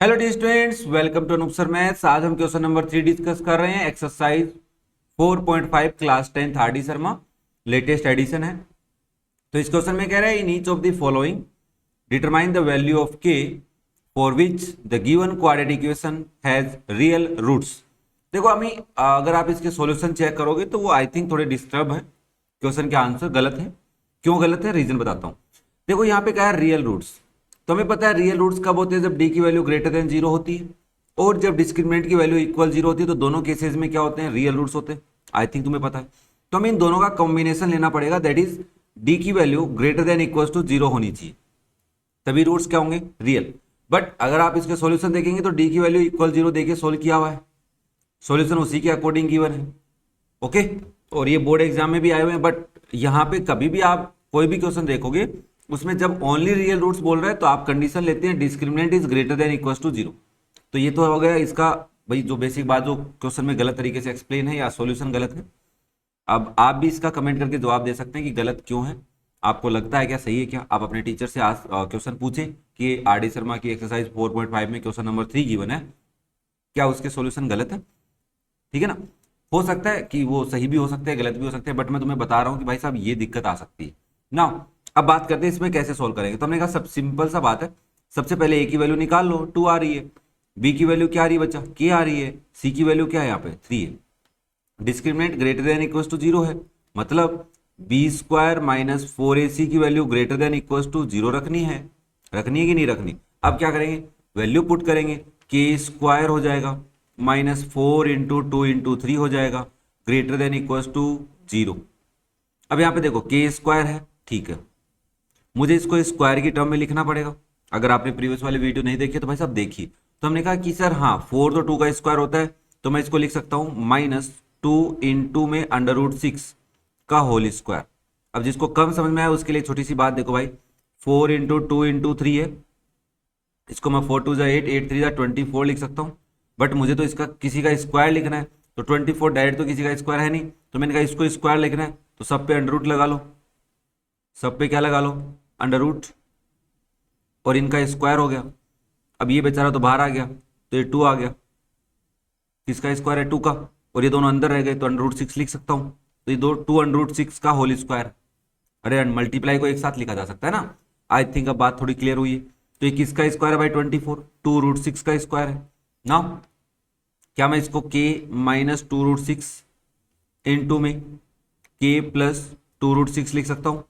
Hello the students, welcome to Anoop sir maths. आज हम question number 3 discuss कर रहे हैं। Exercise 4.5 class 10 third Sharma latest edition है। तो इस क्वेश्चन में कह रहा है in each of the following determine the value of K for which the given quadratic equation has real roots. देखो अभी अगर आप इसके सॉल्यूशन चेक करोगे तो वो आई थिंक थोड़े डिस्टर्ब है। क्वेश्चन के आंसर गलत है। क्यों गलत है, रीजन बताता हूँ। देखो यहाँ पे क्या है, रियल रूट्स। तो हमें पता है रियल रूट्स कब होते हैं, जब डी की वैल्यू ग्रेटर देन जीरो होती है और जब डिस्क्रिमिनेंट की वैल्यू इक्वल जीरो होती है। तो दोनों केसेस में क्या होते हैं, रियल रूट्स होते हैं। आई थिंक तुम्हें पता है। तो हमें इन दोनों का कॉम्बिनेशन लेना पड़ेगा, दैट इज डी की value greater than equal to zero होनी चाहिए, तभी रूट्स क्या होंगे, रियल। बट अगर आप इसके सॉल्यूशन देखेंगे तो डी की वैल्यू इक्वल जीरो देके सोल्व किया हुआ है, सॉल्यूशन उसी के अकॉर्डिंग गिवन है। ओके, और ये बोर्ड एग्जाम में भी आए हुए हैं। बट यहाँ पे कभी भी आप कोई भी क्वेश्चन देखोगे उसमें जब ओनली रियल रूट्स बोल रहे हैं तो आप कंडीशन लेते हैं discriminant is greater than equal to zero. तो ये तो हो गया इसका भाई जो बेसिक बात जो क्वेश्चन में गलत तरीके से एक्सप्लेन है या सॉल्यूशन गलत है। अब आप भी इसका कमेंट करके जवाब दे सकते हैं कि गलत क्यों है, आपको लगता है क्या सही है क्या। आप अपने टीचर से आज क्वेश्चन पूछें कि आर डी शर्मा की एक्सरसाइज 4.5 में क्वेश्चन नंबर 3 गिवन है, क्या उसके सॉल्यूशन गलत है। ठीक है ना, हो सकता है कि वो सही भी हो सकते हैं, गलत भी हो सकते हैं, बट मैं तुम्हें बता रहा हूं कि भाई साहब ये दिक्कत आ सकती है ना। अब बात करते हैं इसमें कैसे सोल्व करेंगे। तो हमने कहा सब सिंपल सा बात है, सबसे पहले ए की वैल्यू निकाल लो, 2 आ रही है। बी की वैल्यू क्या आ रही है बच्चा, के आ रही है। सी की वैल्यू क्या है यहाँ पे, 3 है। Discriminant greater than equal to zero है, मतलब बी स्क्वायर माइनस 4ac की value greater than equal to zero रखनी है कि नहीं रखनी। अब क्या करेंगे, वैल्यू पुट करेंगे, के स्क्वायर हो जाएगा माइनस 4 इंटू 2 इंटू 3 हो जाएगा greater than equal to zero. अब यहाँ पे देखो के स्क्वायर है, ठीक है, मुझे इसको स्क्वायर की टर्म में लिखना पड़ेगा। अगर आपने प्रीवियस वाली वीडियो नहीं देखी तो भाई साहब देखिए। तो हमने कहा कि सर हाँ 4 तो 2 का स्क्वायर होता है, तो मैं इसको लिख सकता हूँ माइनस 2 इंटू में अंडर रूट 6 का होल स्क्वायर। अब जिसको कम समझ में आया उसके लिए छोटी सी बात देखो भाई, 4 इंटू 2 इंटू 3 है, इसको मैं 4 2 8 8 3 24 लिख सकता हूँ। बट मुझे तो इसका किसी का स्क्वायर लिखना है, तो 24 डायरेक्ट तो किसी का स्क्वायर है नहीं, तो मैंने कहा इसको स्क्वायर लिखना है तो सब पे अंडर रूट लगा लो, सब पे क्या लगा लो, अंडर रूट, और इनका स्क्वायर हो गया। अब ये बेचारा तो बाहर आ गया तो ये 2 आ गया, किसका स्क्वायर है, 2 का, और ये दोनों अंदर रह गए तो अंडर रूट 6 लिख सकता हूँ। तो ये 2 अंडर रूट 6 का होल स्क्वायर। अरे मल्टीप्लाई को एक साथ लिखा जा सकता है ना। आई थिंक अब बात थोड़ी क्लियर हुई है। तो ये किसका स्क्वायर है भाई, 24, 2 रूट 6 का स्क्वायर है ना। क्या मैं इसको के माइनस 2 रूट 6 इंटू में के प्लस 2 रूट 6 लिख सकता हूँ,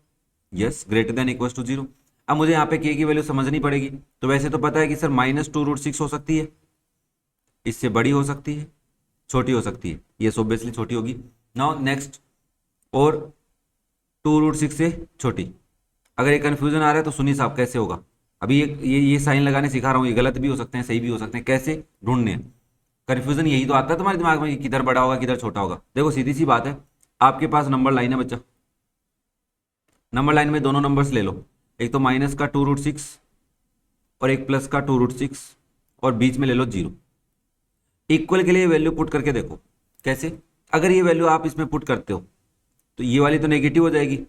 yes, greater than equal to zero. अब मुझे यहाँ पे के की वैल्यू समझनी पड़ेगी। तो वैसे तो पता है कि सर माइनस 2 रूट 6 हो सकती है, इससे बड़ी हो सकती है, छोटी हो सकती है, ये ऑब्वियसली छोटी होगी। नाउ नेक्स्ट, और 2 रूट 6 से छोटी। अगर ये कन्फ्यूजन आ रहा है तो सुनिए साहब कैसे होगा। अभी ये साइन लगाने सिखा रहा हूँ, ये गलत भी हो सकते हैं सही भी हो सकते हैं, कैसे ढूंढने हैं। कन्फ्यूजन यही तो आता है तुम्हारे दिमाग में कि किधर बड़ा होगा किधर छोटा होगा। देखो सीधी सी बात है, आपके पास नंबर लाइन है बच्चा, नंबर लाइन में दोनों नंबर्स ले लो, एक तो माइनस का 2 रूट 6 और एक प्लस का 2 रूट 6, और बीच में ले लो जीरो। इक्वल के लिए वैल्यू पुट करके देखो कैसे। अगर ये वैल्यू आप इसमें पुट करते हो तो ये वाली तो नेगेटिव हो जाएगी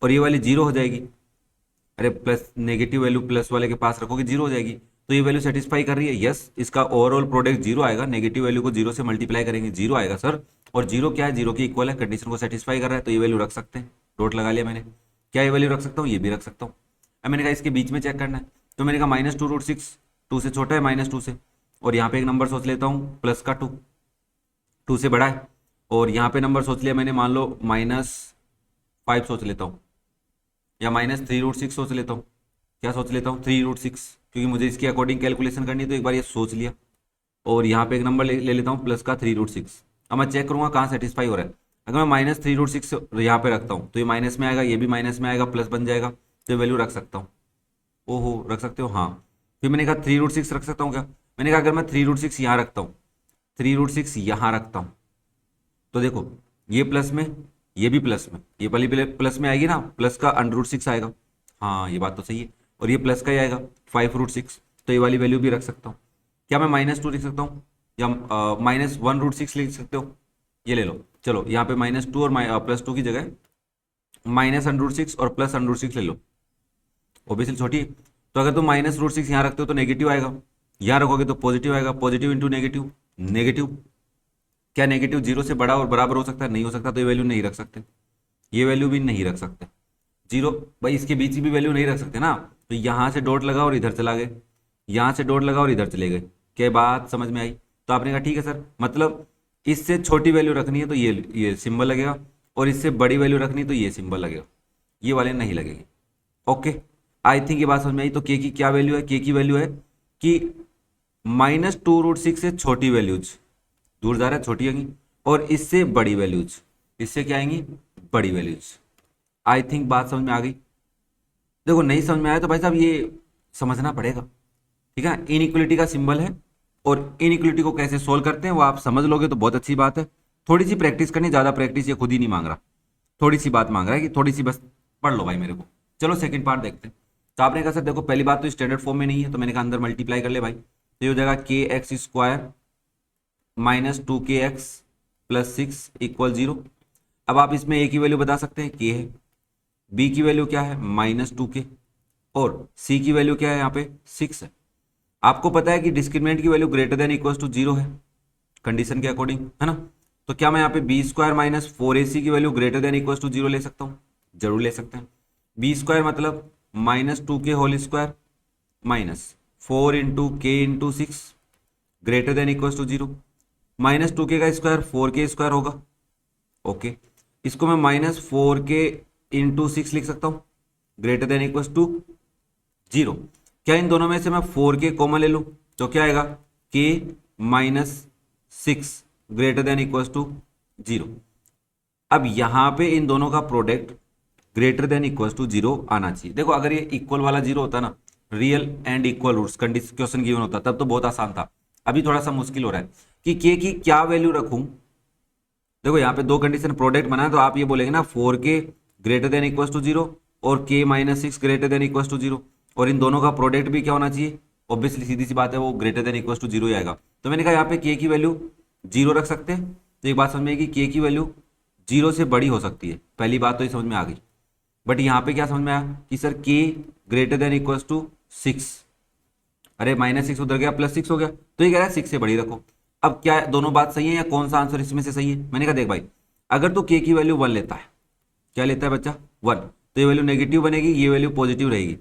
और ये वाली जीरो हो जाएगी। अरे प्लस नेगेटिव वैल्यू प्लस वाले के पास रखोगे जीरो हो जाएगी। तो ये वैल्यू सेटिस्फाई कर रही है, यस, इसका ओवरऑल प्रोडक्ट जीरो आएगा। नेगेटिव वैल्यू को जीरो से मल्टीप्लाई करेंगे जीरो आएगा सर, और जीरो क्या है, जीरो की इक्वल है, कंडीशन को सेटिस्फाई कर रहा है, तो ये वैल्यू रख सकते हैं। डॉट लगा लिया मैंने। क्या ये वैल्यू रख सकता हूँ, ये भी रख सकता हूँ। अब मैंने कहा इसके बीच में चेक करना है, तो मैंने कहा माइनस 2 रूट 6 2 से छोटा है माइनस 2 से, और यहाँ पे एक नंबर सोच लेता हूँ प्लस का 2 2 से बड़ा है, और यहाँ पे नंबर सोच लिया मैंने, मान लो -5 सोच लेता हूँ, या -3 रूट 6 सोच लेता हूँ। क्या सोच लेता हूँ, 3 रूट 6, क्योंकि मुझे इसकी अकॉर्डिंग कैलकुलेशन करनी है तो एक बार ये सोच लिया। और यहाँ पे एक नंबर ले लेता हूँ प्लस का 3 रूट 6। अब मैं चेक करूँगा कहाँ सेटिस्फाई हो रहा है। अगर मैं -3 रूट 6 यहाँ पे रखता हूँ तो ये माइनस में आएगा, ये भी माइनस में आएगा, प्लस बन जाएगा, तो ये वैल्यू रख सकता हूँ। ओहो, रख सकते हो, हाँ। फिर मैंने कहा 3 रूट 6 रख सकता हूँ क्या, मैंने कहा अगर मैं 3 रूट 6 यहाँ रखता हूँ, 3 रूट 6 यहाँ रखता हूँ, तो देखो ये प्लस में, ये भी प्लस में, ये वाली प्लस में आएगी ना, प्लस का अंडर रूट 6 आएगा, हाँ ये बात तो सही है, और ये प्लस का ही आएगा 5 रूट 6, तो ये वाली वैल्यू भी रख सकता हूँ। क्या मैं -2 लिख सकता हूँ, या -1 रूट 6 लिख सकते हो, ये ले लो। चलो यहाँ पे -2 और +2 की जगह माइनस अंडर रूट 6 और प्लस अंडर रूट 6 ले लो, ओबियसली छोटी है। तो अगर तुम -√6 यहाँ रखते हो तो नेगेटिव आएगा, यहाँ रखोगे तो पॉजिटिव आएगा, पॉजिटिव इंटू नेगेटिव, नेगेटिव। क्या नेगेटिव जीरो से बड़ा और बराबर हो सकता है? नहीं हो सकता, तो ये वैल्यू नहीं रख सकते, ये वैल्यू भी नहीं रख सकते। जीरो भाई इसके बीच की भी वैल्यू नहीं रख सकते ना, तो यहाँ से डॉट लगा और इधर चला गए, यहाँ से डॉट लगा और इधर चले गए। क्या बात समझ में आई? तो आपने कहा ठीक है सर, मतलब इससे छोटी वैल्यू रखनी है तो ये सिंबल लगेगा, और इससे बड़ी वैल्यू रखनी है तो ये सिंबल लगेगा, ये वाले नहीं लगेगी। ओके, आई थिंक ये बात समझ में आई। तो के की क्या वैल्यू है? के की वैल्यू है कि -2√6 से छोटी वैल्यूज, दूर जा रहा है छोटी आएंगी, और इससे बड़ी वैल्यूज, इससे क्या आएंगी? बड़ी वैल्यूज। आई थिंक बात समझ में आ गई। देखो नहीं समझ में आया तो भाई साहब ये समझना पड़ेगा, ठीक है। इनइक्वलिटी का सिंबल है, और इनइक्वलिटी को कैसे सोल्व करते हैं वो आप समझ लोगे तो बहुत अच्छी बात है। थोड़ी सी प्रैक्टिस करनी, ज़्यादा प्रैक्टिस ये खुद ही नहीं मांग रहा, थोड़ी सी बात मांग रहा है कि थोड़ी सी बस पढ़ लो भाई मेरे को। चलो सेकंड पार्ट देखते हैं। तो आपने कहा सर देखो पहली बात तो स्टैंडर्ड फॉर्म में नहीं है, तो मैंने कहा अंदर मल्टीप्लाई कर ले भाई, तो ये हो जाएगा kx² -2kx + 6 = 0। अब आप इसमें a की वैल्यू बता सकते हैं, k है, b की वैल्यू क्या है? -2k, और c की वैल्यू क्या है? यहाँ पे 6 है। आपको पता है कि डिस्क्रिमिनेंट की value greater than equal to 0 है कंडीशन के अकॉर्डिंग, है ना। तो क्या मैं यहाँ पे b² - 4ac की value greater than equal to 0 ले सकता हूँ? जरूर ले सकते हैं। b² मतलब -2k whole square -4 into k into 6 greater than equal to 0। -2k का स्क्वायर 4k² होगा। ओके, इसको मैं -4k इंटू 6 लिख सकता हूँ, ग्रेटर देन इक्वल टू 0। क्या इन दोनों में से मैं 4k कॉमन ले लूँ तो क्या आएगा? k - 6 greater than equal to 0। अब यहां पे इन दोनों का product greater than equal to 0 आना चाहिए। देखो अगर ये इक्वल वाला 0 होता ना, real and equal roots condition question given होता, तब तो बहुत आसान था। अभी थोड़ा सा मुश्किल हो रहा है कि k की क्या वैल्यू रखूं। देखो यहाँ पे दो कंडीशन प्रोडक्ट बना है, तो आप ये बोलेंगे ना 4k greater than equal to 0 और k - 6 greater than equal to 0, और इन दोनों का प्रोडक्ट भी क्या होना चाहिए? ऑब्वियसली सीधी सी बात है, वो ग्रेटर देन इक्वल टू 0 ही आएगा। तो मैंने कहा यहाँ पे k की वैल्यू 0 रख सकते हैं। तो एक बात समझ में आई कि k की वैल्यू 0 से बड़ी हो सकती है, पहली बात तो ये समझ में आ गई। बट यहाँ पे क्या समझ में आया कि sir k greater than equal to 6, अरे -6 उधर गया, +6 हो गया, तो ये कह रहा है 6 से बड़ी रखो। अब क्या दोनों बात सही है या कौन सा आंसर इसमें से सही है? मैंने कहा देख भाई, अगर तो k की वैल्यू 1 लेता है, क्या लेता है बच्चा? 1, तो ये वैल्यू नेगेटिव बनेगी, ये वैल्यू पॉजिटिव रहेगी,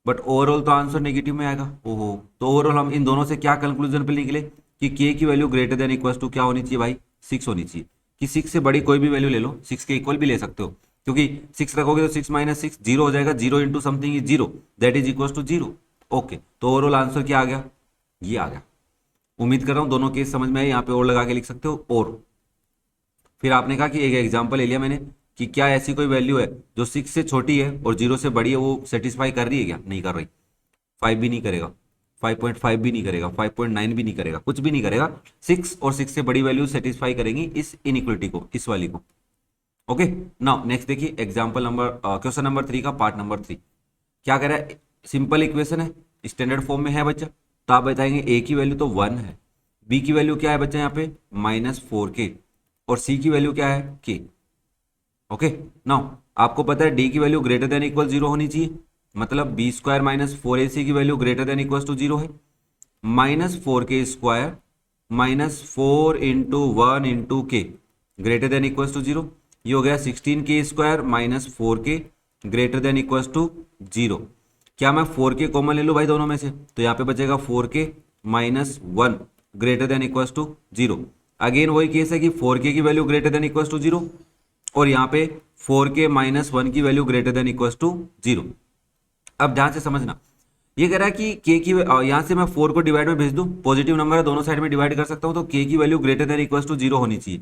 बट ओवरऑल तो आंसर नेगेटिव में आएगा। ओहो, तो ओवरऑल हम इन दोनों से क्या कंक्लूजन पे निकले कि k की value greater than equal to क्या होनी चाहिए भाई? 6 होनी चाहिए। कि 6 से बड़ी कोई भी वैल्यू ले लो, 6 के इक्वल भी ले सकते हो, क्योंकि 6 रखोगे तो 6 - 6 0 हो जाएगा, 0 into something is 0, that is equal to 0। Okay, तो ओवरऑल आंसर क्या आ गया? ये आ गया। उम्मीद कर रहा हूँ दोनों केस समझ में आए। यहाँ पे और लगा के लिख सकते हो। और फिर आपने कहा कि एक एग्जांपल ले लिया मैंने कि क्या ऐसी कोई वैल्यू है जो 6 से छोटी है और 0 से बड़ी है, वो सेटिस्फाई कर रही है क्या? नहीं कर रही। 5 भी नहीं करेगा, 5.5 भी नहीं करेगा, 5.9 भी नहीं करेगा, कुछ भी नहीं करेगा। 6 और 6 से बड़ी वैल्यू सेटिस्फाई करेंगी इस इनइक्वलिटी को, इस वाली को। ओके, नाउ नेक्स्ट देखिए एग्जांपल नंबर क्वेश्चन नंबर 3 का पार्ट नंबर 3। क्या कह रहा है? सिंपल इक्वेशन है, स्टैंडर्ड फॉर्म में है बच्चा। तो आप बताएंगे a की वैल्यू तो 1 है, b की वैल्यू क्या है बच्चा यहाँ पे? -4k, और c की वैल्यू क्या है? k। ओके, नाउ आपको पता है d की वैल्यू ग्रेटर देन इक्वल 0 होनी चाहिए, मतलब b² - 4ac की value greater than equal to 0 है। -4k² -4 into 1 into k greater than equal to 0, ये हो गया 16k² - 4k greater than equal to 0। क्या मैं 4k कॉमन ले लूँ भाई दोनों में से? तो यहाँ पे बचेगा 4k - 1 greater than equal to 0। Again वही केस है कि 4k की value greater than equal to 0, और यहाँ पे 4k - 1 की value greater than equal to 0। अब ध्यान से समझना, ये कह रहा है कि k की यहाँ से मैं 4 को डिवाइड में भेज दूं, पॉजिटिव नंबर है, दोनों साइड में डिवाइड कर सकता हूँ, तो k की value greater than equal to 0 होनी चाहिए।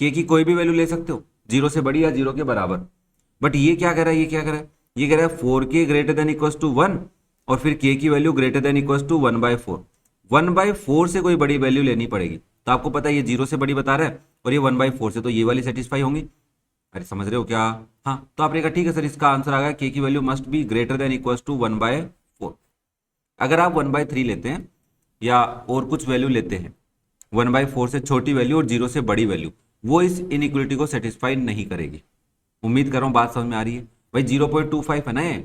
k की कोई भी वैल्यू ले सकते हो, 0 से बड़ी या 0 के बराबर। बट ये क्या कह रहा है? ये क्या कह रहा है? ये कह रहा है 4k greater than equal to 1 और फिर k की value greater than equal to 1/4। 1/4 से कोई बड़ी वैल्यू लेनी पड़ेगी, तो आपको पता है ये 0 से बड़ी बता रहा है और ये 1/4 से, तो ये वाली सेटिस्फाई होंगी। अरे समझ रहे हो क्या? हाँ, तो आपने कहा ठीक है सर, इसका आंसर आ गया k की value must be greater than equal to 1/4। अगर आप 1/3 लेते हैं या और कुछ वैल्यू लेते हैं, 1/4 से छोटी वैल्यू और 0 से बड़ी वैल्यू, वो इस इनइक्वलिटी को सेटिस्फाई नहीं करेगी। उम्मीद कर रहा हूं बात समझ में आ रही है भाई। 0.25 है ना ये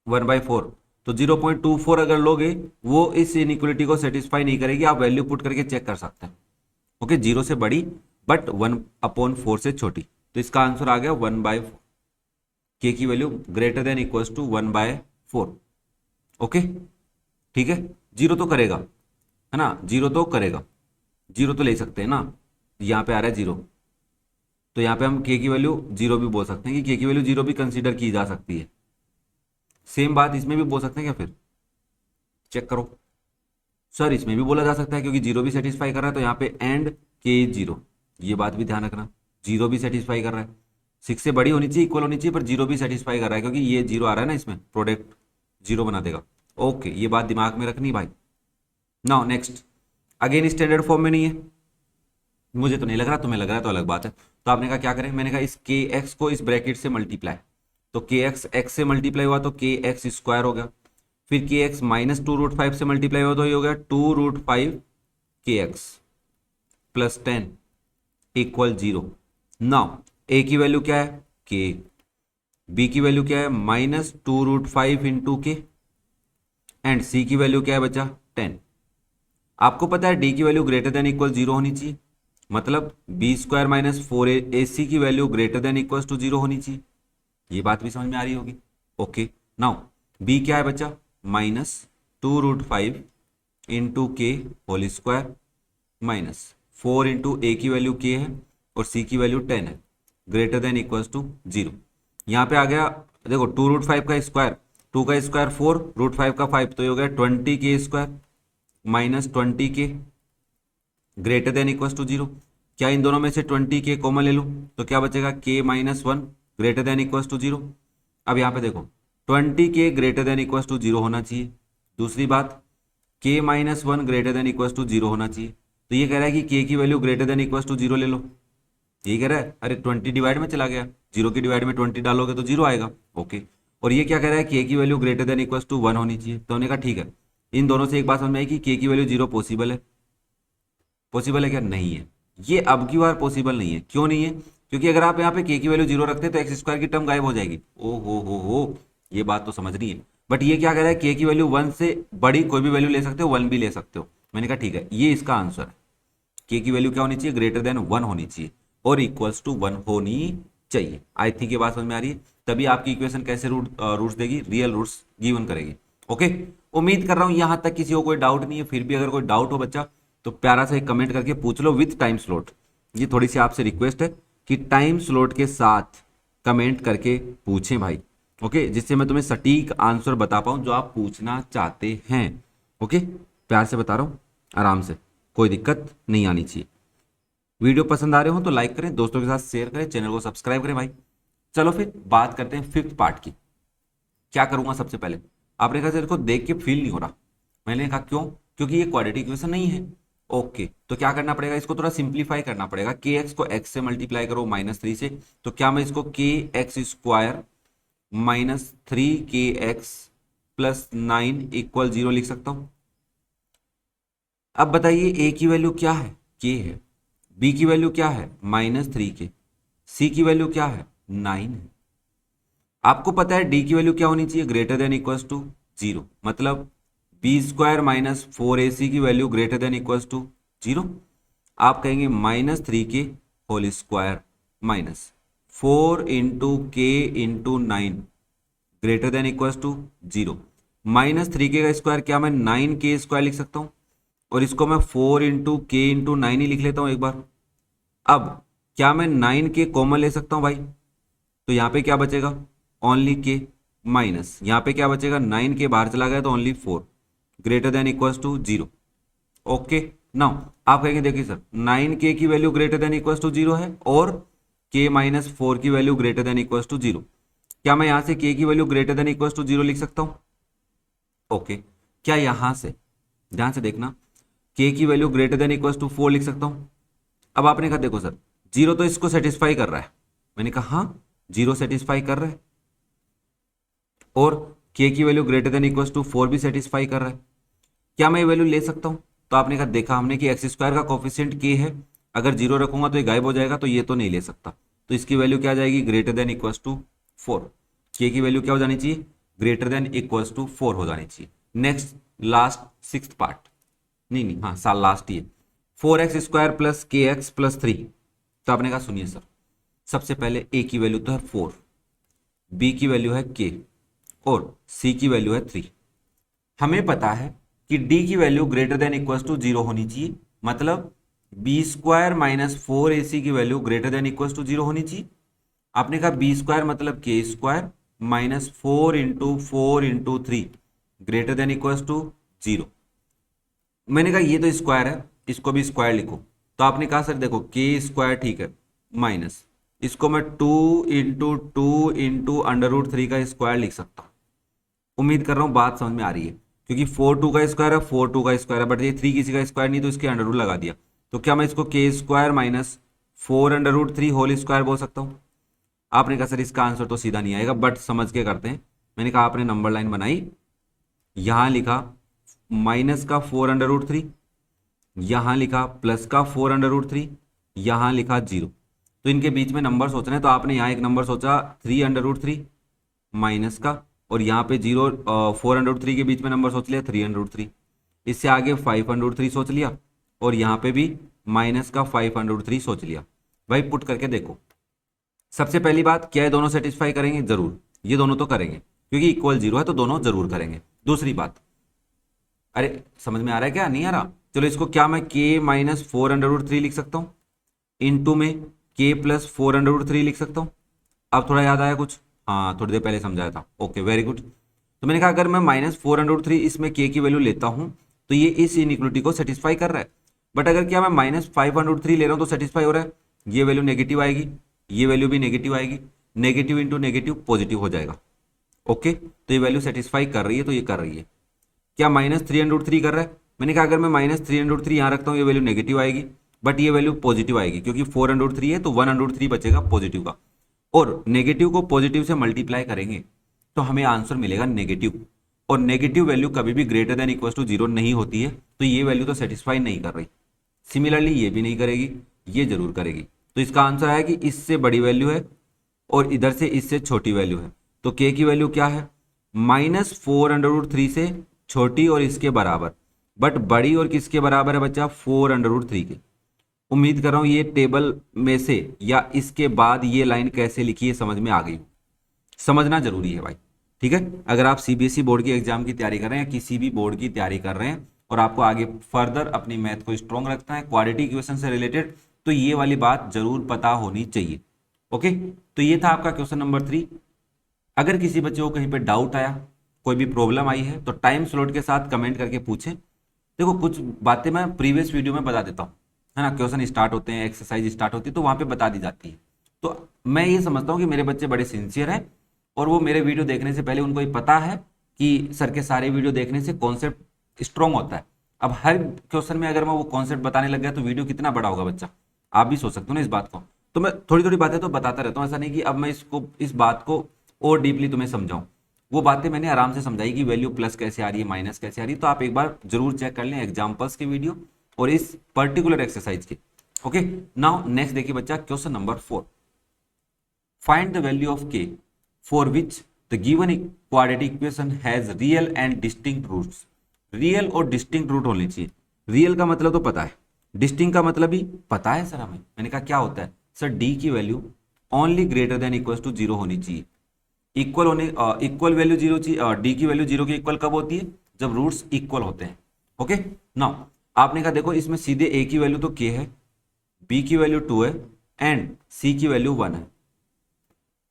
1/4, तो 0.24 अगर लोगे वो इस इनइक्वलिटी को सेटिस्फाई नहीं करेगी, आप वैल्यू पुट करके चेक कर सकते हैं। ओके, 0 से बड़ी बट 1/4 से छोटी, तो इसका आंसर आ गया 1/4, के की value greater than equal to 1/4। Okay ठीक है, जीरो तो करेगा है ना, जीरो तो करेगा, जीरो तो ले सकते हैं ना, यहाँ पे आ रहा है जीरो, तो यहाँ पे हम के की वैल्यू जीरो भी बोल सकते हैं कि के की वैल्यू जीरो भी कंसीडर की जा सकती है। सेम बात इसमें भी बोल सकते हैं क्या, फिर चेक करो सर, इसमें भी बोला जा सकता है क्योंकि जीरो भी सेटिस्फाई कर रहा है, तो यहाँ पे एंड के जीरो, ये बात भी ध्यान रखना, जीरो भी सेटिस्फाई कर रहा है, 6 से बड़ी होनी चाहिए, इक्वल होनी चाहिए, पर जीरो भी सेटिस्फाई कर रहा है क्योंकि ये जीरो आ रहा है ना, इसमें प्रोडक्ट जीरो बना देगा। ओके, ये बात दिमाग में रखनी भाई। Now next, again standard form में नहीं है, मुझे तो नहीं लग रहा, तुम्हें लग रहा है तो अलग बात है। तो आपने कहा क्या करें, मैंने कहा इस के एक्स को इस ब्रैकेट से मल्टीप्लाई, तो के एक्स एक्स से मल्टीप्लाई हुआ तो के एक्स स्क्वायर हो गया, फिर के एक्स -2√5 से मल्टीप्लाई हुआ तो ये हो गया 2√5 के एक्स प्लस 10 इक्वल 0। नाउ ए की वैल्यू क्या है के, बी की वैल्यू क्या है -2√5 इंटू के, एंड सी की वैल्यू क्या है बचा 10। आपको पता है डी की वैल्यू ग्रेटर देन इक्वल 0 होनी चाहिए, मतलब b² - 4ac की value greater than equal to 0 होनी चाहिए, ये बात भी समझ में आ रही होगी। ओके, नाउ b क्या है बच्चा -2√5 इंटू के होल स्क्वायर माइनस 4 इंटू ए की वैल्यू k है और c की वैल्यू 10 है, ग्रेटर देन इक्वल टू 0। यहाँ पे आ गया देखो 2√5 का स्क्वायर, 2 का स्क्वायर 4, √5 का 5, तो ये हो गया 20 के स्क्वायर माइनस 20 के ग्रेटर देन इक्वल टू 0। क्या इन दोनों में से 20 के कॉमन ले लूँ तो क्या बचेगा k -1 greater than equal to 0। अब यहाँ पे देखो 20 के ग्रेटर देन इक्वल टू 0 होना चाहिए, दूसरी बात k -1 greater than equal to 0 होना चाहिए, तो ये कह रहा है कि k की value greater than equal to 0 ले लो, यही कह रहा है, अरे 20 डिवाइड में चला गया, 0 की डिवाइड में 20 डालोगे तो 0 आएगा। ओके, और ये क्या कह रहा है k की value greater than equal to 1 होनी चाहिए, तो हमने कहा ठीक है, इन दोनों से एक बात समझ में आई कि k की वैल्यू 0 पॉसिबल है, पॉसिबल है क्या, नहीं है, ये अब की बार पॉसिबल नहीं है। क्यों नहीं है, क्योंकि अगर आप यहाँ पे k की वैल्यू 0 रखते हैं तो एक्स स्क्वायर की टर्म गायब हो जाएगी। ओ हो, ये बात तो समझनी है, बट ये क्या कह रहा है k की वैल्यू 1 से बड़ी कोई भी वैल्यू ले सकते हो, 1 भी ले सकते हो। मैंने कहा ठीक है, ये इसका आंसर है, k की वैल्यू क्या होनी चाहिए, ग्रेटर देन 1 होनी चाहिए और इक्वल्स टू 1 होनी चाहिए। आई थिंक ये बात समझ में आ रही है, तभी आपकी इक्वेशन कैसे रूट्स देगी, रियल रूट्स गिवन करेगी। ओके, उम्मीद कर रहा हूं यहां तक किसी को कोई डाउट नहीं है, फिर भी अगर कोई डाउट हो बच्चा तो प्यारा सा एक कमेंट करके पूछ लो विथ टाइम स्लॉट। ये थोड़ी सी आपसे रिक्वेस्ट है कि टाइम स्लॉट के साथ कमेंट करके पूछें भाई, ओके, जिससे मैं तुम्हें सटीक आंसर बता पाऊं जो आप पूछना चाहते हैं। ओके, प्यार से बता रहा हूं, आराम से, कोई दिक्कत नहीं आनी चाहिए। वीडियो पसंद आ रहे हो तो लाइक करें, दोस्तों के साथ शेयर करें, चैनल को सब्सक्राइब करें भाई। चलो फिर बात करते हैं फिफ्थ पार्ट की। क्या करूंगा सबसे पहले, आपने कहा को देख के फील नहीं हो रहा, मैंने कहा क्यों, क्योंकि ये क्वाड्रेटिक इक्वेशन नहीं है। ओके, तो क्या करना पड़ेगा, इसको थोड़ा सिंप्लीफाई करना पड़ेगा, के एक्स को एक्स से मल्टीप्लाई करो -3 से, तो क्या मैं इसको के एक्स स्क्वायर -3 के एक्स प्लस 9 इक्वल 0 लिख सकता हूं। अब बताइए ए की वैल्यू क्या है, के है, बी की वैल्यू क्या है -3 के, सी की वैल्यू क्या है 9 है। आपको पता है डी की वैल्यू क्या होनी चाहिए, ग्रेटर देन इक्वल्स टू 0, मतलब b² - 4ac की value greater than equals to 0। आप कहेंगे -3 k whole square minus 4 into k into 9 greater than equals to 0। -3 के का स्क्वायर क्या मैं 9 के स्क्वायर लिख सकता हूं, और इसको मैं 4 इंटू के इंटू 9 ही लिख लेता हूं एक बार। अब क्या मैं 9 के कॉमन ले सकता हूं भाई, तो यहां पे क्या बचेगा ओनली के, माइनस यहां पे क्या बचेगा 9 के बाहर चला गया तो only 4 greater than equals to 0। Okay, now आप कहेंगे देखिए सर 9 के की value greater than equals to 0 है और के -4 की value greater than equals to 0, क्या मैं यहां से के की value greater than equals to 0 लिख सकता हूं। ओके, क्या यहां से, ध्यान से देखना, के की value greater than equals to 4 लिख सकता हूं। अब आपने कहा देखो सर 0 तो इसको सेटिस्फाई कर रहा है, मैंने कहा हाँ 0 सेटिस्फाई कर रहा है, और k की value greater than equals to 4 भी सेटिस्फाई कर रहा है, क्या मैं ये वैल्यू ले सकता हूं। तो आपने कहा देखा हमने कि एक्स स्क्वायर का कोफिशिएंट k है, अगर 0 रखूंगा तो ये गायब हो जाएगा, तो ये तो नहीं ले सकता, तो इसकी वैल्यू क्या आ जाएगी greater than equals to 4। k की वैल्यू क्या हो जानी चाहिए ग्रेटर देन इक्वल्स टू 4 हो जानी चाहिए। नेक्स्ट लास्ट सिक्स्थ पार्ट, नहीं हाँ साल लास्ट ही है, 4x² प्लस kx प्लस 3। तो आपने कहा सुनिए सर, सबसे पहले a की वैल्यू तो है 4, b की वैल्यू है k और c की वैल्यू है 3। हमें पता है कि d की value greater than equals to 0 होनी चाहिए, मतलब b² माइनस 4ac की value greater than equals to 0 होनी चाहिए। आपने कहा b² मतलब k² minus 4 into 3 greater than equals to 0। मैंने कहा ये तो स्क्वायर है, इसको भी स्क्वायर लिखो। तो आपने कहा सर देखो k² ठीक है, माइनस इसको मैं 2 इंटू 2 इंटू अंडर रूट 3 का स्क्वायर लिख सकता हूँ। उम्मीद कर रहा हूँ बात समझ में आ रही है, क्योंकि 4 2 का स्क्वायर है, 4 2 का स्क्वायर है, बट ये 3 किसी का स्क्वायर नहीं, तो इसके अंडर रूट लगा दिया। तो क्या मैं इसको k² minus 4 under root 3 whole square बोल सकता हूँ? आपने कहा सर इसका आंसर तो सीधा नहीं आएगा, बट समझ के करते हैं। मैंने कहा आपने नंबर लाइन बनाई, यहां लिखा माइनस का 4 अंडर रूट 3, यहां लिखा प्लस का 4 अंडर रूट 3, यहां लिखा 0। तो इनके बीच में नंबर सोचना है, तो आपने यहाँ एक नंबर सोचा 3 अंडर रूट 3 माइनस का, और यहाँ पे 4 अंडर रूट 3 के बीच में नंबर सोच लिया 3 अंडर रूट 3। इससे आगे 5 अंडर रूट 3 सोच लिया, और यहाँ पे भी माइनस का 5 अंडर रूट 3 सोच लिया। भाई पुट करके देखो, सबसे पहली बात क्या है, दोनों सेटिस्फाई करेंगे? जरूर, ये दोनों तो करेंगे, क्योंकि इक्वल 0 है तो दोनों जरूर करेंगे। दूसरी बात, अरे समझ में आ रहा है क्या, नहीं आ रहा? चलो इसको क्या मैं k माइनस 4 अंडर रूट 3 लिख सकता हूँ, इनटू में k प्लस 4 अंडर रूट 3 लिख सकता हूँ। अब थोड़ा याद आया कुछ? हाँ थोड़ी देर पहले समझाया था, ओके वेरी गुड। तो मैंने कहा अगर मैं माइनस 4 अंडर रूट 3 इसमें k की वैल्यू लेता हूँ तो ये इस इनइक्वलिटी को सेटिस्फाई कर रहा है। बट अगर क्या मैं माइनस 5 अंडर रूट 3 ले रहा हूँ तो सेटिस्फाई हो रहा है, ये वैल्यू नेगेटिव आएगी, ये वैल्यू भी नेगेटिव आएगी, नेगेटिव इंटू नेगेटिव पॉजिटिव हो जाएगा। ओके, तो ये वैल्यू सेटिस्फाई कर रही है, तो ये कर रही है। क्या माइनस 3 अंडर रूट 3 कर रहा है? मैंने कहा अगर मैं माइनस 3 अंडर रूट 3 यहाँ रखता हूँ ये वैल्यू नेगेटिव आएगी, बट ये वैल्यू पॉजिटिव आएगी, क्योंकि 4 अंडर रूट 3 है तो 1 अंडर रूट 3 बचेगा पॉजिटिव का, और नेगेटिव को पॉजिटिव से मल्टीप्लाई करेंगे तो हमें आंसर मिलेगा नेगेटिव। और नेगेटिव वैल्यू कभी भी ग्रेटर देन इक्वल टू 0 नहीं होती है, तो ये वैल्यू तो सेटिस्फाई नहीं कर रही। सिमिलरली ये भी नहीं करेगी, ये जरूर करेगी। तो इसका आंसर है कि इससे बड़ी वैल्यू है और इधर से इससे छोटी वैल्यू है। तो k की वैल्यू क्या है? माइनस 4 अंडर रूट 3 से छोटी और इसके बराबर, बट बड़ी और किसके बराबर है बच्चा? 4 अंडर रूट 3 के। उम्मीद कर रहा हूं ये टेबल में से या इसके बाद ये लाइन कैसे लिखी है समझ में आ गई। समझना जरूरी है भाई, ठीक है? अगर आप सीबीएसई बोर्ड की एग्जाम की तैयारी कर रहे हैं, किसी भी बोर्ड की तैयारी कर रहे हैं और आपको आगे फर्दर अपनी मैथ को स्ट्रॉन्ग रखना है क्वाड्रेटिक इक्वेशन से रिलेटेड, तो ये वाली बात जरूर पता होनी चाहिए। ओके, तो ये था आपका क्वेश्चन नंबर 3। अगर किसी बच्चे को कहीं पे डाउट आया, कोई भी प्रॉब्लम आई है, तो टाइम स्लॉट के साथ कमेंट करके पूछें। देखो कुछ बातें मैं प्रीवियस वीडियो में बता देता हूँ, है ना, क्वेश्चन स्टार्ट होते हैं, एक्सरसाइज स्टार्ट होती है तो वहां पे बता दी जाती है। तो मैं ये समझता हूँ कि मेरे बच्चे बड़े सिंसियर हैं और वो मेरे वीडियो देखने से पहले उनको ये पता है कि सर के सारे वीडियो देखने से कॉन्सेप्ट स्ट्रॉन्ग होता है। अब हर क्वेश्चन में अगर मैं वो कॉन्सेप्ट बताने लग गया तो वीडियो कितना बड़ा होगा बच्चा, आप भी सोच सकते हो ना इस बात को। तो मैं थोड़ी थोड़ी बातें तो बताता रहता हूँ, ऐसा नहीं कि अब मैं इस बात को और डीपली तुम्हें समझाऊं। वो बातें मैंने आराम से समझाई कि वैल्यू प्लस कैसे आ रही है, माइनस कैसे आ रही है, तो आप एक बार जरूर चेक कर लें एग्जाम्पल्स की वीडियो और इस पर्टिकुलर एक्सरसाइज के। ओके, नाउ नेक्स्ट देखिए बच्चा, question number 4। Find the value of k for which the given quadratic equation has real and distinct roots. Real और डिस्टिंक्ट रूट होने चाहिए। रियल का मतलब तो पता है, डिस्टिंक्ट का मतलब भी पता है सर हमें। मैंने कहा क्या होता है सर, d की value only greater than equal to 0 होनी चाहिए। इक्वल होने इक्वल वैल्यू 0 चाहिए, डी की वैल्यू 0 के इक्वल कब होती है? जब रूट्स इक्वल होते हैं। ओके, नाउ आपने कहा देखो इसमें सीधे a की वैल्यू तो k है, b की वैल्यू 2 है एंड c की वैल्यू 1 है।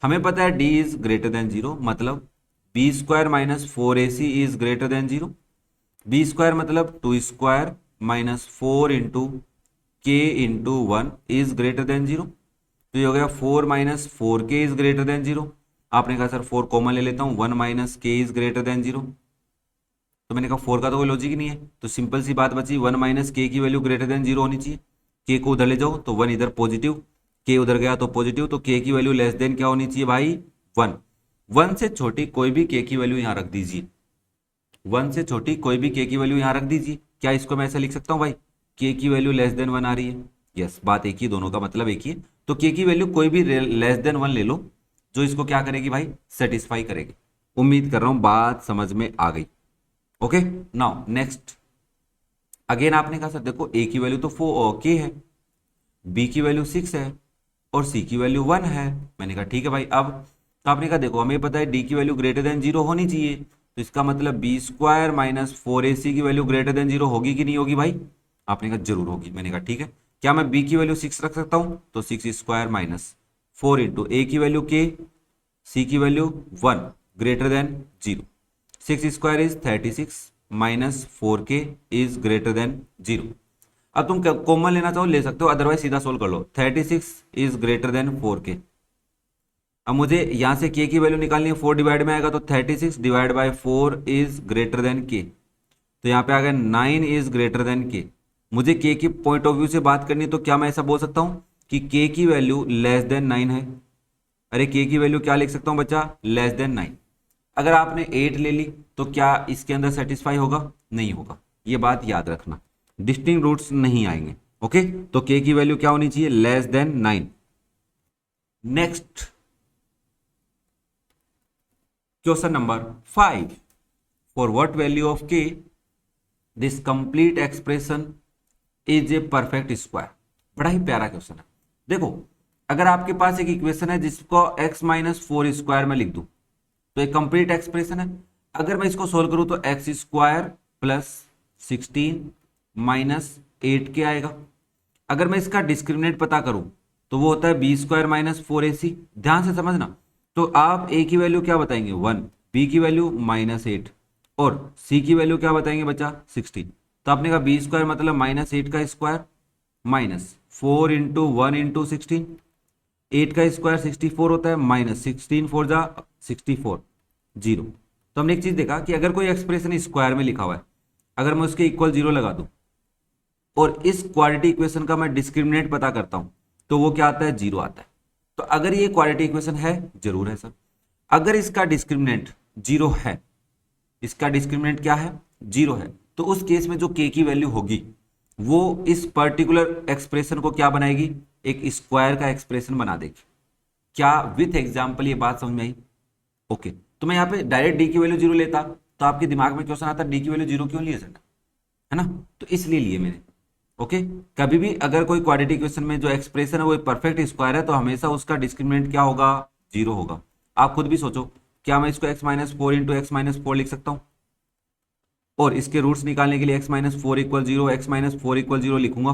हमें पता है d इज ग्रेटर देन 0, मतलब b² minus 4ac is greater then 0। b² मतलब 2² minus 4 into k into 1 is greater then 0। तो ये हो गया 4 minus 4k is greater then 0। आपने कहा सर 4 कॉमन ले लेता हूँ, 1 minus k is greater then 0। तो मैंने कहा 4 का तो कोई लॉजिक नहीं है, तो सिंपल सी बात बची 1 माइनस k की वैल्यू ग्रेटर देन 0 होनी चाहिए। k को उधर ले जाओ तो 1 इधर पॉजिटिव, k उधर गया तो पॉजिटिव, तो k की वैल्यू लेस देन क्या होनी चाहिए भाई? 1। 1 से छोटी कोई भी k की वैल्यू यहाँ रख दीजिए, 1 से छोटी कोई भी k की वैल्यू यहाँ रख दीजिए। क्या इसको मैं ऐसे लिख सकता हूँ भाई, k की वैल्यू लेस देन 1 आ रही है? यस, बात एक ही, दोनों का मतलब एक ही है। तो k की वैल्यू कोई भी लेस देन 1 ले लो, जो इसको क्या करेगी भाई? सेटिस्फाई करेगी। उम्मीद कर रहा हूं बात समझ में आ गई। ओके, नाउ नेक्स्ट अगेन आपने कहा सर देखो ए की वैल्यू तो 4 के है, बी की वैल्यू 6 है और सी की वैल्यू 1 है। मैंने कहा ठीक है भाई। अब तो आपने कहा देखो हमें पता है डी की वैल्यू ग्रेटर देन 0 होनी चाहिए, तो इसका मतलब बी स्क्वायर माइनस 4ac की वैल्यू ग्रेटर देन 0 होगी कि नहीं होगी भाई? आपने कहा जरूर होगी। मैंने कहा ठीक है। क्या मैं बी की वैल्यू 6 रख सकता हूं? तो 6 स्क्वायर माइनस 4 इंटू ए की वैल्यू के, सी की value 1 greater then 0। 6 square is 36 minus 4k is greater then 0। अब तुम कॉमन लेना चाहो ले सकते हो, अदरवाइज सीधा सोल्व कर लो। 36 इज ग्रेटर देन 4k। अब मुझे यहां से k की वैल्यू निकालनी है, 4 डिवाइड में आएगा तो 36 divide by 4 is greater then k। तो यहाँ पे आ गया 9 इज ग्रेटर देन k। मुझे k की पॉइंट ऑफ व्यू से बात करनी है, तो क्या मैं ऐसा बोल सकता हूं कि k की वैल्यू लेस देन 9 है? अरे k की वैल्यू क्या लिख सकता हूं बच्चा? Less than 9। अगर आपने 8 ले ली तो क्या इसके अंदर सेटिस्फाई होगा? नहीं होगा। ये बात याद रखना, डिस्टिंक्ट रूट्स नहीं आएंगे। ओके, तो k की वैल्यू क्या होनी चाहिए? Less than 9। Next question number 5, for what value of k this complete expression is a perfect square. बड़ा ही प्यारा क्वेश्चन है। देखो अगर आपके पास एक इक्वेशन है जिसको x माइनस 4 स्क्वायर में लिख दूं तो एक कंप्लीट एक्सप्रेशन है। अगर मैं इसको सोल्व करूं तो x square plus 16 minus 8k आएगा। अगर मैं इसका डिस्क्रिमिनेंट पता करूं तो वो होता है बी स्क्वायर माइनस 4ac। ध्यान से समझना, तो आप a की वैल्यू क्या बताएंगे? 1, b की वैल्यू माइनस 8 और c की वैल्यू क्या बताएंगे बच्चा? 16। तो आपने कहा बी स्क्वायर मतलब माइनस 8 का स्क्वायर माइनस 4 इंटू 1 इंटू 16। 8 का स्क्वायर 64 होता है, माइनस 16 4 जा 64 जीरो। तो हमने एक चीज देखा कि अगर कोई एक्सप्रेशन स्क्वायर में लिखा हुआ है, अगर मैं उसके इक्वल 0 लगा दूं और इस क्वाड्रेटिक इक्वेशन का मैं डिस्क्रिमिनेंट पता करता हूं तो वो क्या आता है? 0 आता है। तो अगर ये क्वाड्रेटिक इक्वेशन है, जरूर है सर। अगर इसका डिस्क्रिमिनेंट 0 है, इसका डिस्क्रिमिनेंट क्या है? 0 है, तो उस केस में जो k की वैल्यू होगी वो इस पर्टिकुलर एक्सप्रेशन को क्या बनाएगी? एक स्क्वायर का एक्सप्रेशन बना देगी। क्या विथ एग्जाम्पल ये बात समझ में आई? ओके, तो मैं यहाँ पे डायरेक्ट डी की वैल्यू 0 लेता तो आपके दिमाग में क्वेश्चन आता डी की वैल्यू 0 क्यों लिए सर, है ना? तो इसलिए लिए मैंने। ओके, कभी भी अगर कोई क्वाड्रेटिक इक्वेशन में जो एक्सप्रेशन है वो परफेक्ट स्क्वायर है तो हमेशा उसका डिस्क्रिमिनेंट क्या होगा? 0 होगा। आप खुद भी सोचो, क्या मैं इसको x minus 4 into x minus 4 लिख सकता हूँ और इसके रूट्स निकालने के लिए x minus 4 equal 0 x minus 4 equal 0 लिखूंगा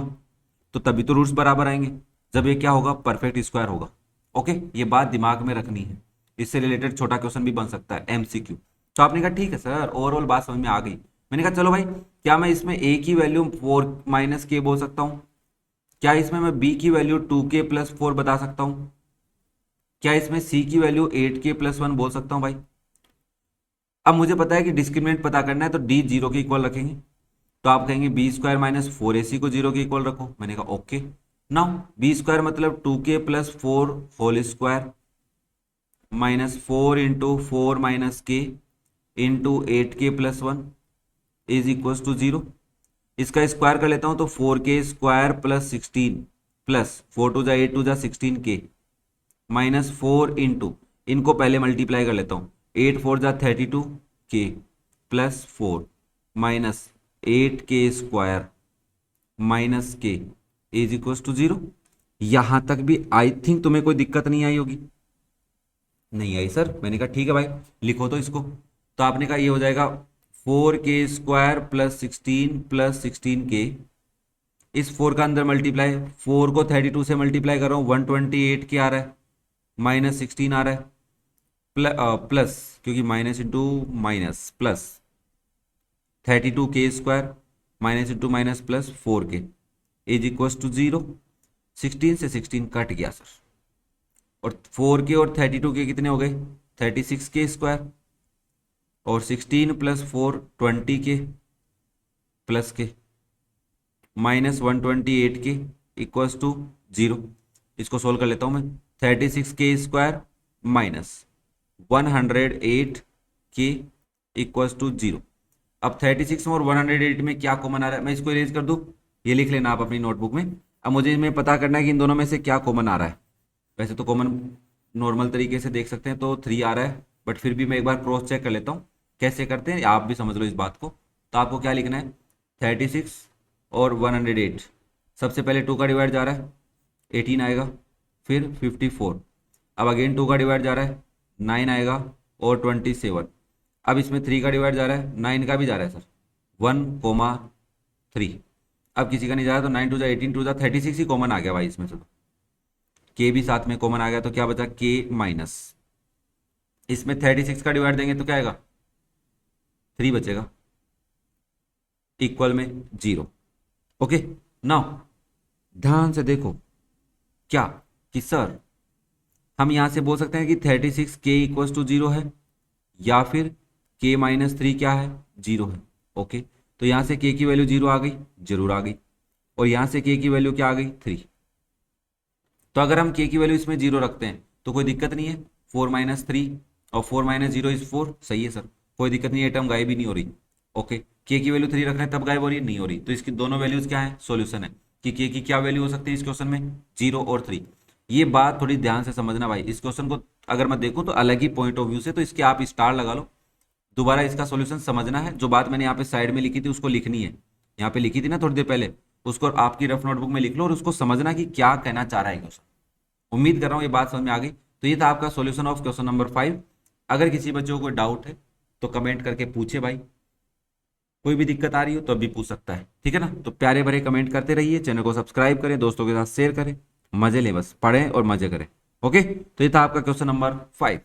तो तभी तो रूट्स बराबर आएंगे, जब ये क्या होगा? परफेक्ट स्क्वायर होगा। ओके, ये बात दिमाग में रखनी है। इससे रिलेटेड छोटा क्वेश्चन भी बन सकता है MCQ। तो आपने कहा ठीक है सर, ओवरऑल बात समझ में आ गई। मैंने कहा चलो भाई, क्या मैं इसमें a की वैल्यू 4 माइनस k बोल सकता हूँ? क्या इसमें मैं b की वैल्यू 2k प्लस 4 बता सकता हूँ? क्या इसमें c की वैल्यू 8k प्लस 1 बोल सकता हूँ भाई? अब मुझे पता है कि डिस्क्रिमिनेंट पता करना है तो d 0 के इक्वल रखेंगे, तो आप कहेंगे बी स्क्वायर माइनस 4ac को 0 के इक्वल रखो। मैंने कहा ओके। नाउ बी स्क्वायर मतलब 2k plus 4 whole square minus 4 into 4 minus k into 8k plus 1 is equal to 0। इसका स्क्वायर कर लेता हूं तो 4k square plus 16 plus 4 to जा 8 टू जा 16k माइनस 4 इंटू, इनको पहले मल्टीप्लाई कर लेता हूं, 8 4 जा 32k plus 4 minus 8k square minus k is equal to 0। यहां तक भी आई थिंक तुम्हें कोई दिक्कत नहीं आई होगी। नहीं आई सर? मैंने कहा ठीक है भाई, लिखो तो इसको। तो आपने कहा ये हो जाएगा 4k square plus 16 plus 16k, इस 4 का अंदर मल्टीप्लाई, 4 को 32 से मल्टीप्लाई कर रहा हूँ 128k आ रहा है, माइनस 16 आ रहा है, प्लस क्योंकि minus into minus plus 32k square minus into minus plus 4k is equal to 0। 16 से 16 कट गया सर, और 4k और 32k कितने हो गए? 36k स्क्वायर और 16 प्लस 4 20k प्लस के माइनस 128k इक्वल्स टू 0। इसको सोल्व कर लेता हूं मैं। 36k square minus 108k equals to 0। अब 36 और 108 में क्या कॉमन आ रहा है? मैं इसको इरेज कर दूं, ये लिख लेना आप अपनी नोटबुक में। अब मुझे इसमें पता करना है कि इन दोनों में से क्या कॉमन आ रहा है। वैसे तो कॉमन नॉर्मल तरीके से देख सकते हैं, तो 3 आ रहा है बट फिर भी मैं एक बार क्रॉस चेक कर लेता हूँ कैसे करते हैं, आप भी समझ लो इस बात को। तो आपको क्या लिखना है, 36 और 108, सबसे पहले 2 का डिवाइड जा रहा है 18 आएगा, फिर 54, अब अगेन 2 का डिवाइड जा रहा है 9 आएगा और 27, अब इसमें 3 का डिवाइड जा रहा है 9 का भी जा रहा है सर 1,3, अब किसी का नहीं जा रहा तो 9 टू जा 18 टू जा 36 ही कॉमन आ गया भाई इसमें से, तो के भी साथ में कॉमन आ गया, तो क्या बचा के माइनस, इसमें 36 का डिवाइड देंगे तो क्या आएगा 3 बचेगा, इक्वल में 0। ओके, नाउ ध्यान से देखो क्या कि सर हम यहां से बोल सकते हैं कि 36 के इक्वल्स टू 0 है, या फिर के माइनस 3 क्या है 0 है। ओके, तो यहां से के की वैल्यू 0 आ गई, जरूर आ गई, और यहां से के की वैल्यू क्या आ गई 3। तो अगर हम के की वैल्यू इसमें 0 रखते हैं तो कोई दिक्कत नहीं है, 4 माइनस 3 और 4 माइनस 0 इज 4, सही है सर, कोई दिक्कत नहीं है, टर्म गायब भी नहीं हो रही। ओके, के की वैल्यू 3 रख रहे हैं तब गायब हो रही है, नहीं हो रही, तो इसकी दोनों वैल्यूज क्या है, सॉल्यूशन है कि के की क्या वैल्यू हो सकती है इस क्वेश्चन में 0 और 3। ये बात थोड़ी ध्यान से समझना भाई, इस क्वेश्चन को अगर मैं देखूं तो अलग ही पॉइंट ऑफ व्यू से, तो इसके आप स्टार लगा लो, दोबारा इसका सॉल्यूशन समझना है, जो बात मैंने यहाँ पे साइड में लिखी थी उसको लिखनी है, यहाँ पे लिखी थी ना थोड़ी देर पहले, उसको आपकी रफ नोटबुक में लिख लो और उसको समझना कि क्या कहना चाह रहा है क्वेश्चन। उम्मीद कर रहा हूँ ये बात समझ में आ गई। तो ये था आपका सॉल्यूशन ऑफ क्वेश्चन नंबर 5। अगर किसी बच्चे को कोई डाउट है तो कमेंट करके पूछे भाई, कोई भी दिक्कत आ रही हो तो अभी पूछ सकता है, ठीक है ना। तो प्यारे भरे कमेंट करते रहिए, चैनल को सब्सक्राइब करें, दोस्तों के साथ शेयर करें, मजे लें, बस पढ़ें और मजे करें। ओके, तो ये था आपका क्वेश्चन नंबर 5।